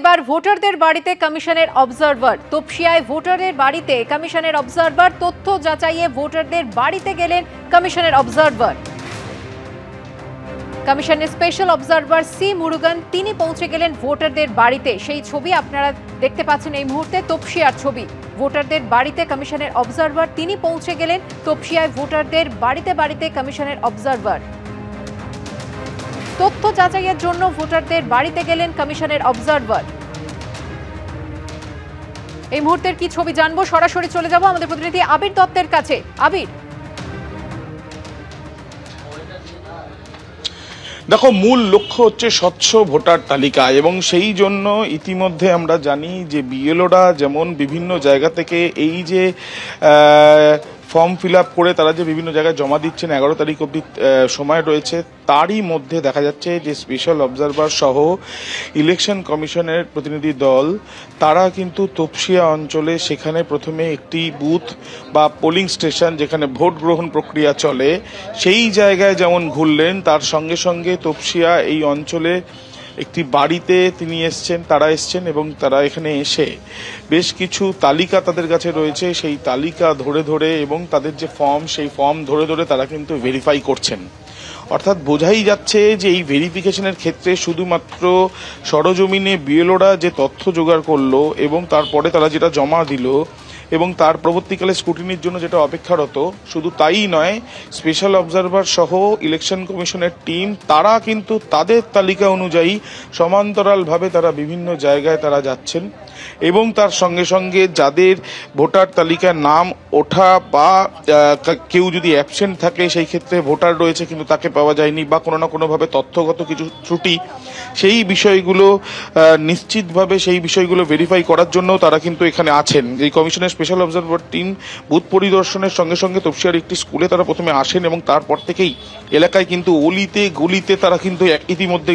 এবার ভোটারদের বাড়িতে কমিশনের অবজারভার। তপসিয়ায় ভোটারদের বাড়িতে কমিশনের অবজারভার। তথ্য যাচাইয়ে ভোটারদের বাড়িতে গেলেন কমিশনের অবজারভার। কমিশনের স্পেশাল অবজারভার সি মুরুগান তিনি পৌঁছে গেলেন ভোটারদের বাড়িতে। সেই ছবি আপনারা দেখতে পাচ্ছেন এই মুহূর্তে, তপসিয়ার ছবি। ভোটারদের বাড়িতে কমিশনের অবজারভার তিনি পৌঁছে গেলেন। তপসিয়ায় ভোটারদের বাড়িতে বাড়িতে কমিশনের অবজারভার। তথ্য যাচাইয়ের জন্য ভোটারদের বাড়িতে গেলেন কমিশনের অবজারভার। এই মুহূর্তের কি ছবি জানবো, সরাসরি চলে যাব আমাদের প্রতিনিধি আবির দত্তের কাছে। আবির, দেখো, মূল লক্ষ্য হচ্ছে স্বচ্ছ ভোটার তালিকা এবং সেই জন্য ইতিমধ্যে আমরা জানি যে বিএলওরা যেমন বিভিন্ন জায়গা থেকে এই যে ফর্ম ফিল আপ করে তারা যে বিভিন্ন জায়গায় জমা দিচ্ছেন, 11 তারিখ অবধি সময় রয়েছে, তারই মধ্যে দেখা যাচ্ছে যে স্পেশাল অবজারভার সহ ইলেকশন কমিশনের প্রতিনিধি দল তারা কিন্তু তপসিয়া অঞ্চলে সেখানে প্রথমে একটি বুথ বা পোলিং স্টেশন যেখানে ভোট গ্রহণ প্রক্রিয়া চলে সেই জায়গায় যেমন ঘুরলেন, তার সঙ্গে সঙ্গে তপসিয়া এই অঞ্চলে একটি বাড়িতে তিনি তারা এসছেন এবং তারা এখানে এসে বেশ কিছু তালিকা তাদের কাছে রয়েছে, সেই তালিকা ধরে ধরে এবং তাদের যে ফর্ম সেই ফর্ম ধরে ধরে তারা কিন্তু ভেরিফাই করছেন। অর্থাৎ বোঝাই যাচ্ছে যে এই ভেরিফিকেশনের ক্ষেত্রে শুধুমাত্র সরজমিনে বিএলওরা যে তথ্য জোগাড় করলো এবং তারপরে তারা যেটা জমা দিল এবং তার পরবর্তীকালে স্ক্রুটিনির জন্য যেটা অপেক্ষারত, শুধু তাই নয়, স্পেশাল অবজারভার সহ ইলেকশন কমিশনের টিম তারা কিন্তু তাদের তালিকা অনুযায়ী সমান্তরালভাবে তারা বিভিন্ন জায়গায় তারা যাচ্ছেন এবং তার সঙ্গে সঙ্গে যাদের ভোটার তালিকায় নাম ওঠা বা কেউ যদি অ্যাবসেন্ট থাকে সেই ক্ষেত্রে ভোটার রয়েছে কিন্তু তাকে পাওয়া যায়নি বা কোনো না কোনোভাবে তথ্যগত কিছু ত্রুটি, সেই বিষয়গুলো নিশ্চিতভাবে সেই বিষয়গুলো ভেরিফাই করার জন্য তারা কিন্তু এখানে আছেন। এই কমিশনের স্পেশাল অবজারভার টিম বুথ পরিদর্শনের সঙ্গে সঙ্গে তপসিয়ার একটি স্কুলে তারা প্রথমে আসেন এবং তারপর থেকেই এলাকায় কিন্তু অলিতে গলিতে তারা কিন্তু ইতিমধ্যে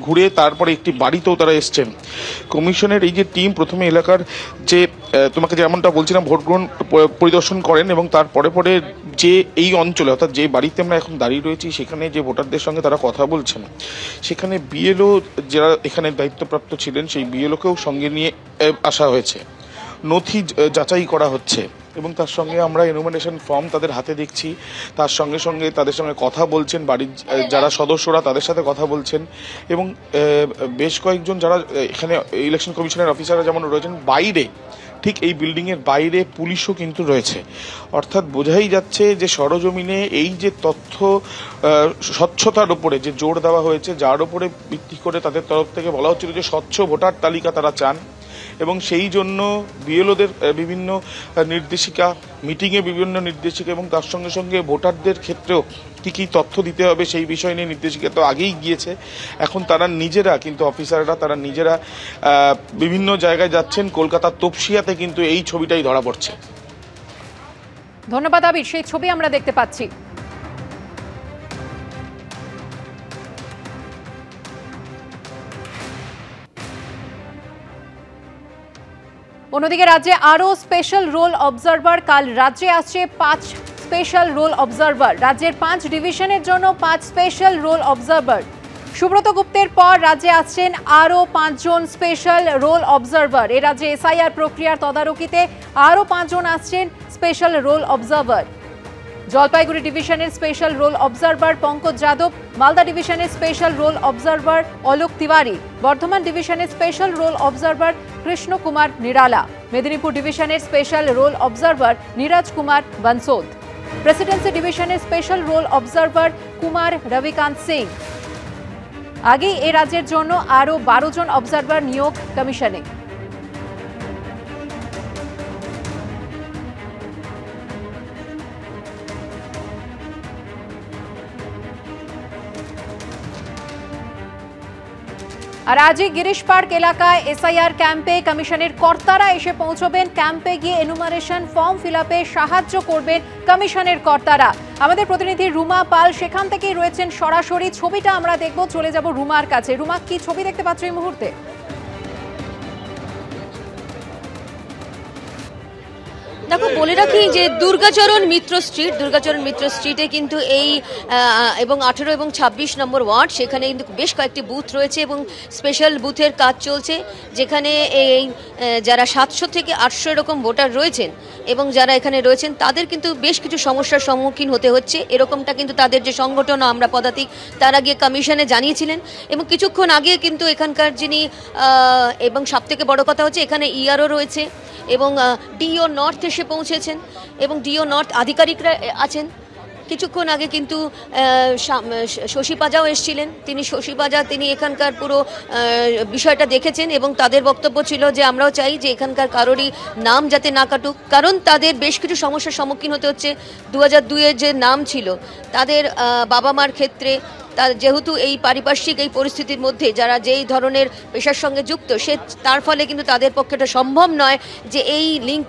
ঘুরে তারপরে একটি বাড়িতেও তারা এসছেন। কমিশনের এই যে টিম প্রথমে এলাকার যে তোমাকে যেমনটা বলছিলাম ভোট গ্রহণ পরিদর্শন করেন এবং তারপরে পরে যে এই অঞ্চলে অর্থাৎ যে বাড়িতে আমরা এখন দাঁড়িয়ে রয়েছি সেখানে যে ভোটারদের সঙ্গে তারা কথা বলছেন, সেখানে বিএলও যারা এখানে দায়িত্বপ্রাপ্ত ছিলেন সেই বিএলওকেও সঙ্গে নিয়ে আসা হয়েছে, নথি যাচাই করা হচ্ছে এবং তার সঙ্গে আমরা এনুমারেশন ফর্ম তাদের হাতে দেখছি, তার সঙ্গে সঙ্গে তাদের সঙ্গে কথা বলছেন, বাড়ির যারা সদস্যরা তাদের সাথে কথা বলছেন এবং বেশ কয়েকজন যারা এখানে ইলেকশন কমিশনের অফিসাররা যেমন রয়েছেন, বাইরে ঠিক এই বিল্ডিংয়ের বাইরে পুলিশও কিন্তু রয়েছে। অর্থাৎ বোঝাই যাচ্ছে যে সরজমিনে এই যে তথ্য স্বচ্ছতার উপরে যে জোর দেওয়া হয়েছে, যার উপরে ভিত্তি করে তাদের তরফ থেকে বলা হচ্ছিল যে স্বচ্ছ ভোটার তালিকা তারা চান এবং সেই জন্য বিএলওদের বিভিন্ন নির্দেশিকা, মিটিংয়ে বিভিন্ন নির্দেশিকা এবং তার সঙ্গে সঙ্গে ভোটারদের ক্ষেত্রেও কী কী তথ্য দিতে হবে সেই বিষয় নিয়ে নির্দেশিকা তো আগেই গিয়েছে। এখন তারা নিজেরা কিন্তু অফিসাররা তারা নিজেরা বিভিন্ন জায়গায় যাচ্ছেন। কলকাতার তপসিয়াতে কিন্তু এই ছবিটাই ধরা পড়ছে। ধন্যবাদ আবির, সেই ছবি আমরা দেখতে পাচ্ছি। অন্যদিকে রাজ্যে আরও স্পেশাল রোল অবজারভার। কাল রাজ্যে আসছে 5 স্পেশাল রোল অবজারভার। রাজ্যের 5 ডিভিশনের জন্য 5 স্পেশাল রোল অবজারভার। সুব্রত গুপ্তের পর রাজ্যে আসছেন আরও 5 জন স্পেশাল রোল অবজারভার। এ রাজ্যে এসআইআর প্রক্রিয়ার তদারকিতে আরও 5 জন আসছেন স্পেশাল রোল অবজারভার। জলপাইগুড়ি ডিভিশনের special roll observer Pankaj Yadav, Malda ডিভিশনের special roll observer Alok Tiwari, Bardhaman ডিভিশনের special roll observer Krishna Kumar Nirala, Medinipur ডিভিশনের special roll observer Niraj Kumar Bansod, Presidency ডিভিশনের special roll observer Kumar Ravikant Singh. আগেই এ রাজ্যের জন্য আরও 12 জন অবজারভার নিয়োগ কমিশনে। আর আজই গিরিশ পার্ক এলাকায় এসআইআর ক্যাম্পে কমিশনের কর্তারা এসে পৌঁছবেন। ক্যাম্পে গিয়ে এনুমারেশন ফর্ম ফিল আপে সাহায্য করবেন কমিশনের কর্তারা। আমাদের প্রতিনিধি রুমা পাল সেখান থেকেই রয়েছেন সরাসরি। ছবিটা আমরা দেখব, চলে যাব রুমার কাছে। রুমা, কি ছবি দেখতে পাচ্ছ এই মুহূর্তে? দেখো বলে রাখি যে দুর্গাচরণ মিত্র স্ট্রিটে কিন্তু এই এবং 18 এবং 26 নম্বর ওয়ার্ড, সেখানে কিন্তু বেশ কয়েকটি বুথ রয়েছে এবং স্পেশাল বুথের কাজ চলছে, যেখানে এই যারা 700 থেকে 800 এরকম ভোটার রয়েছেন এবং যারা এখানে রয়েছেন তাদের কিন্তু বেশ কিছু সমস্যার সম্মুখীন হতে হচ্ছে। এরকমটা কিন্তু তাদের যে সংগঠন আমরা পদাতিক তারা গিয়ে কমিশনে জানিয়েছিলেন এবং কিছুক্ষণ আগে কিন্তু এখানকার যিনি এবং সবথেকে বড় কথা হচ্ছে এখানে ইআরও রয়েছে এবং ডিও নর্থ এসে পৌঁছেছেন এবং ডিও নর্থ আধিকারিকরা আছেন। কিছুক্ষণ আগে কিন্তু শশী পাজাও এসেছিলেন, তিনি এখানকার পুরো বিষয়টা দেখেছেন এবং তাদের বক্তব্য ছিল যে আমরাও চাই যে এখানকার কারোরই নাম যাতে না কাটুক, কারণ তাদের বেশ কিছু সমস্যার সম্মুখীন হতে হচ্ছে। 2002-এর যে নাম ছিল তাদের বাবা মার ক্ষেত্রে, যেহেতু এই পারিপার্শ্বিক এই পরিস্থিতির মধ্যে যারা যেই ধরনের পেশার সঙ্গে যুক্ত তার ফলে কিন্তু তাদের পক্ষে এটা সম্ভব নয় যে এই লিঙ্ক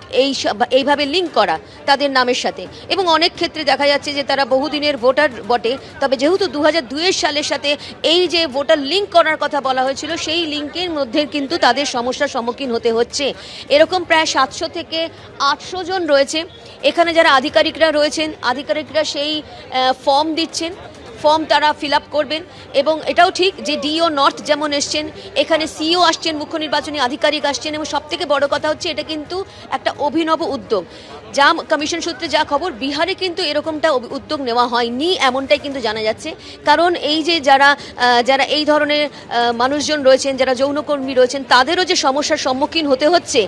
এইভাবে লিঙ্ক করা তাদের নামের সাথে, এবং অনেক ক্ষেত্রে দেখা যাচ্ছে যে তারা বহুদিনের ভোটার বটে, তবে যেহেতু 2002 সালের সাথে এই যে ভোটার লিঙ্ক করার কথা বলা হয়েছিল সেই লিঙ্কের মধ্যে কিন্তু তাদের সমস্যার সম্মুখীন হতে হচ্ছে। এরকম প্রায় 700 থেকে 800 জন রয়েছে এখানে যারা আধিকারিকরা রয়েছেন, আধিকারিকরা সেই ফর্ম দিচ্ছেন, ফর্ম তারা ফিল আপ করবেন। এবং এটাও ঠিক যে ডিও নর্থ যেমন এসছেন, এখানে সিও আসছেন, মুখ্য নির্বাচনী আধিকারিক আসছেন, এবং সবথেকে বড় কথা হচ্ছে এটা কিন্তু একটা অভিনব উদ্যোগ। যা কমিশন সূত্রে যা খবর, বিহারে কিন্তু এরকমটা উদ্যোগ নেওয়া হয়নি এমনটাই কিন্তু জানা যাচ্ছে। কারণ এই যে যারা এই ধরনের মানুষজন রয়েছেন, যারা যৌনকর্মী রয়েছেন, তাদেরও যে সমস্যার সম্মুখীন হতে হচ্ছে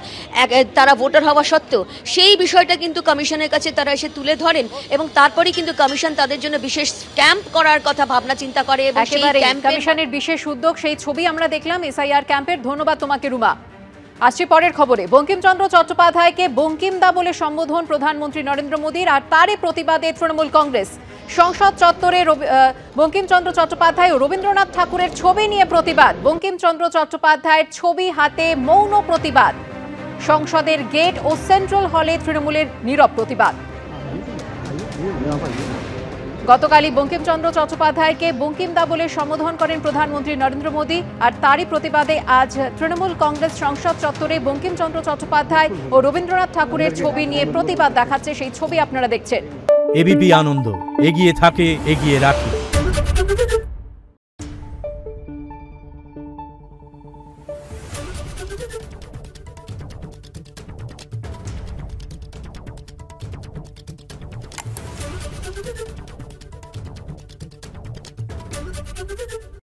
তারা ভোটার হওয়া সত্ত্বেও, সেই বিষয়টা কিন্তু কমিশনের কাছে তারা এসে তুলে ধরেন এবং তারপরেই কিন্তু কমিশন তাদের জন্য বিশেষ ক্যাম্প করার কথা ভাবনা চিন্তা করে। একেবারে কমিশনের বিশেষ উদ্যোগ, সেই ছবি আমরা দেখলাম এসআইআর ক্যাম্পের। ধন্যবাদ তোমাকে রুমা। আসছি পরের খবরে। বঙ্কিমচন্দ্র চট্টোপাধ্যায়কে বঙ্কিমদা বলে সম্বোধন প্রধানমন্ত্রী নরেন্দ্র মোদীর, আর তারই প্রতিবাদে তৃণমূল কংগ্রেস। সংসদ চত্বরে বঙ্কিমচন্দ্র চট্টোপাধ্যায় ও রবীন্দ্রনাথ ঠাকুরের ছবি নিয়ে প্রতিবাদ। বঙ্কিমচন্দ্র চট্টোপাধ্যায়ের ছবি হাতে মৌন প্রতিবাদ। সংসদের গেট ও সেন্ট্রাল হলে তৃণমূলের নীরব প্রতিবাদ। গতকালই বঙ্কিমচন্দ্র চট্টোপাধ্যায়কে বঙ্কিমদা বলে সম্বোধন করেন প্রধানমন্ত্রী নরেন্দ্র মোদী, আর তারই প্রতিবাদে আজ তৃণমূল কংগ্রেস সংসদ চত্বরে বঙ্কিমচন্দ্র চট্টোপাধ্যায় ও রবীন্দ্রনাথ ঠাকুরের ছবি নিয়ে প্রতিবাদ দেখাচ্ছে। সেই ছবি আপনারা দেখছেন। এবিপি আনন্দ, এগিয়ে থাকে, এগিয়ে রাখে।